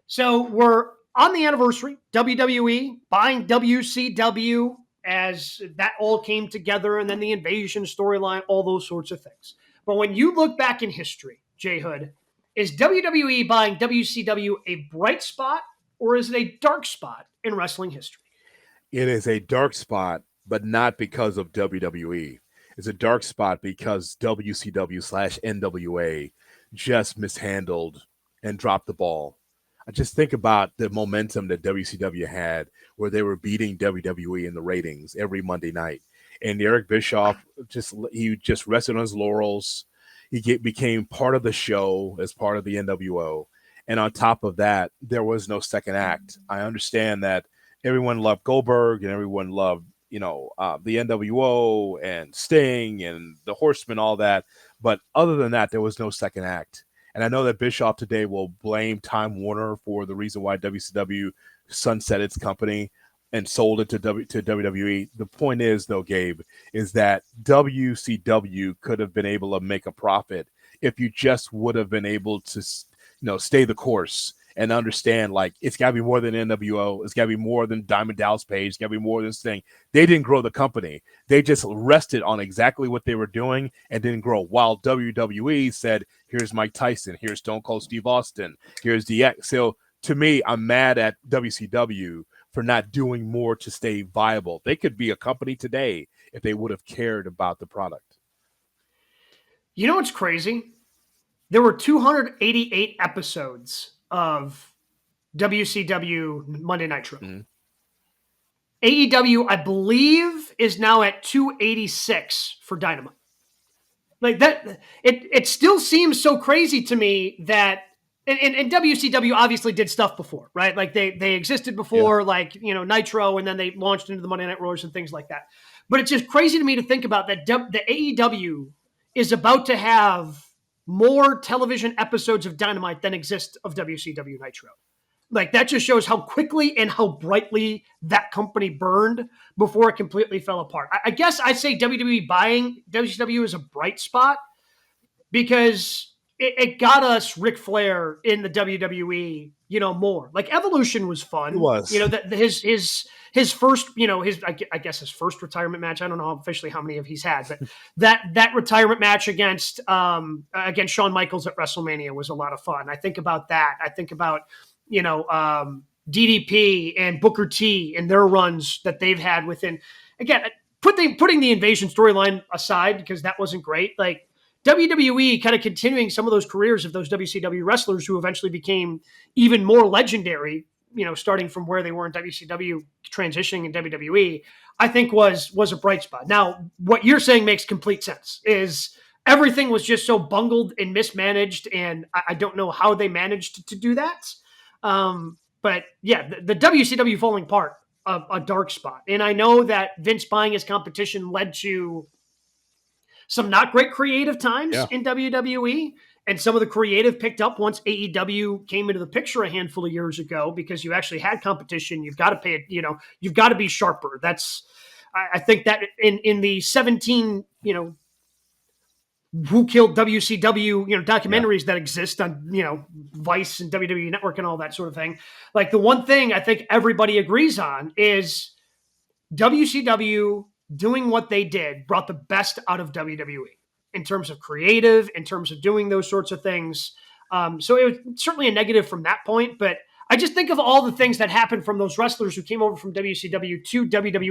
So we're on the anniversary, WWE buying WCW as that all came together, and then the invasion storyline, all those sorts of things. But when you look back in history, Jay Hood, is WWE buying WCW a bright spot or is it a dark spot in wrestling history? It is a dark spot, but not because of WWE. It's a dark spot because WCW/NWA just mishandled and dropped the ball. I just think about the momentum that WCW had, where they were beating WWE in the ratings every Monday night, and Eric Bischoff just rested on his laurels. Became part of the show as part of the NWO, and on top of that, there was no second act. I understand that everyone loved Goldberg and everyone loved the NWO and Sting and the Horsemen, all that. But other than that, there was no second act. And I know that Bischoff today will blame Time Warner for the reason why WCW sunset its company and sold it to WWE. The point is, though, Gabe, is that WCW could have been able to make a profit if you just would have been able to, stay the course and understand, like, it's got to be more than NWO. It's got to be more than Diamond Dallas Page. It's got to be more than this thing. They didn't grow the company. They just rested on exactly what they were doing and didn't grow. While WWE said, here's Mike Tyson. Here's Stone Cold Steve Austin. Here's DX. So to me, I'm mad at WCW for not doing more to stay viable. They could be a company today if they would have cared about the product. You know what's crazy? There were 288 episodes of WCW Monday Nitro. Mhm. AEW, I believe, is now at 286 for Dynamite. Like that, it still seems so crazy to me that and WCW obviously did stuff before, right? Like they existed before, like Nitro, and then they launched into the Monday Night Wars and things like that. But it's just crazy to me to think about that the AEW is about to have more television episodes of Dynamite than exist of WCW Nitro. Like that just shows how quickly and how brightly that company burned before it completely fell apart. I guess I say WWE buying WCW is a bright spot because it got us Ric Flair in the WWE, more. Like Evolution was fun. It was. His first, I guess his first retirement match. I don't know officially how many of he's had, but that retirement match against Shawn Michaels at WrestleMania was a lot of fun. I think about that. I think about DDP and Booker T and their runs that they've had within. Again, putting the invasion storyline aside because that wasn't great. Like WWE kind of continuing some of those careers of those WCW wrestlers who eventually became even more legendary, starting from where they were in WCW, transitioning in WWE, I think was a bright spot. Now, what you're saying makes complete sense is everything was just so bungled and mismanaged, and I don't know how they managed to do that. But yeah, the WCW falling apart, a dark spot. And I know that Vince buying his competition led to some not great creative times in WWE. And some of the creative picked up once AEW came into the picture a handful of years ago because you actually had competition. You've got to pay it, you've got to be sharper. I think that in the 17, who killed WCW, documentaries that exist on, Vice and WWE Network and all that sort of thing. Like the one thing I think everybody agrees on is WCW doing what they did brought the best out of WWE in terms of creative, in terms of doing those sorts of things. So it was certainly a negative from that point, but I just think of all the things that happened from those wrestlers who came over from WCW to WWE